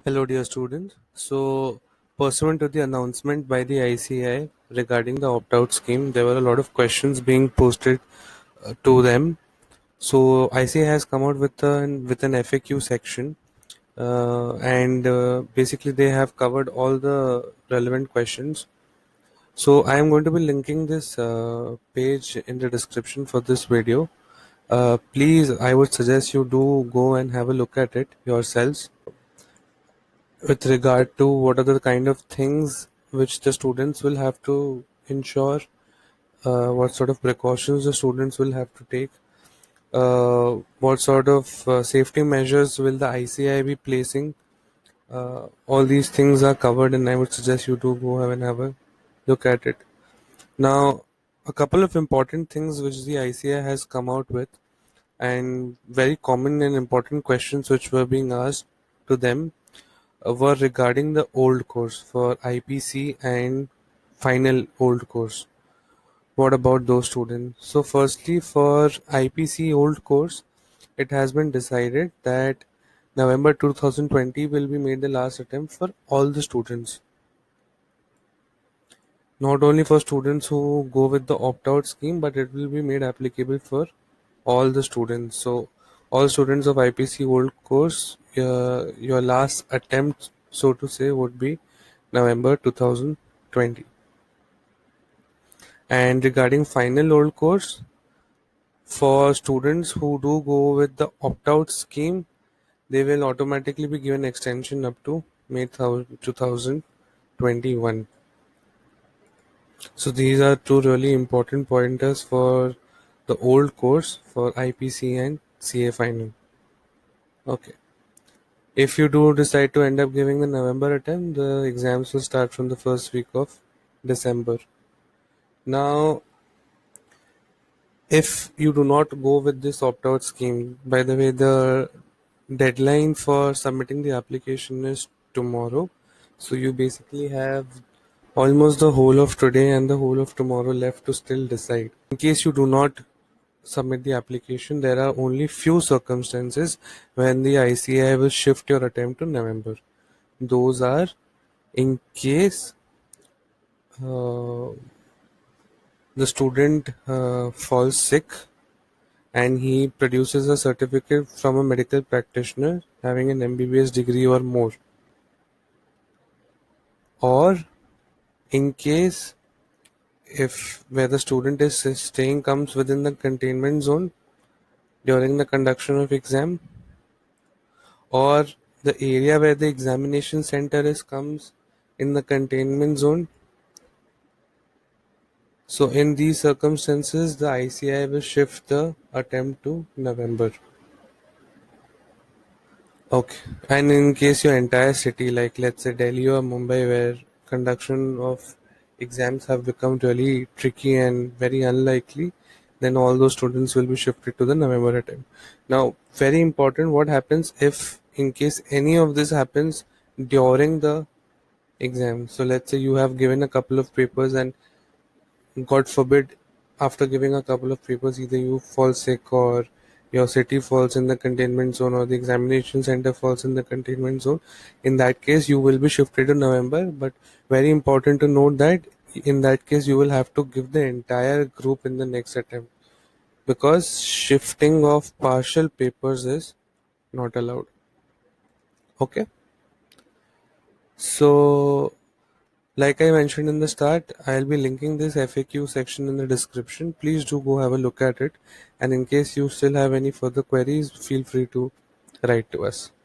Hello, dear students. So, pursuant to the announcement by the ICI regarding the opt-out scheme, there were a lot of questions being posted to them. So, ICI has come out with an FAQ section, and basically they have covered all the relevant questions. So, I am going to be linking this page in the description for this video. Please, I would suggest you do go and have a look at it yourselves with regard to what are the kind of things which the students will have to ensure, what sort of precautions the students will have to take, what sort of safety measures will the ICI be placing. All these things are covered, and I would suggest you do go have and have a look at it. Now, a couple of important things which the ICI has come out with, and very common and important questions which were being asked to them were regarding the old course for IPC and final old course. What about those students? So, firstly, for IPC old course, it has been decided that November 2020 will be made the last attempt for all the students. Not only for students who go with the opt-out scheme, but it will be made applicable for all the students. So, all students of IPC old course, your last attempt, so to say, would be November 2020. And regarding final old course, for students who do go with the opt-out scheme, they will automatically be given extension up to May 2021. So these are two really important pointers for the old course for IPC and CA final. Okay. If you do decide to end up giving the November attempt, the exams will start from the first week of December. Now, if you do not go with this opt-out scheme, by the way, the deadline for submitting the application is tomorrow. So you basically have almost the whole of today and the whole of tomorrow left to still decide. In case you do not submit the application, there are only few circumstances when the ICI will shift your attempt to November. Those are in case uh, the student falls sick and he produces a certificate from a medical practitioner having an MBBS degree or more, or in case if where the student is staying comes within the containment zone during the conduction of exam, or the area where the examination center is comes in the containment zone. So in these circumstances, the ICI will shift the attempt to November. Okay. And in case your entire city, like let's say Delhi or Mumbai, where conduction of exams have become really tricky and very unlikely, then all those students will be shifted to the November attempt. Now, very important, what happens if in case any of this happens during the exam? So let's say you have given a couple of papers and God forbid, after giving a couple of papers, either you fall sick or your city falls in the containment zone or the examination center falls in the containment zone. In that case, you will be shifted to November. But very important to note that in that case, you will have to give the entire group in the next attempt because shifting of partial papers is not allowed. Okay. So like I mentioned in the start, I'll be linking this FAQ section in the description. Please do go have a look at it. And in case you still have any further queries, feel free to write to us.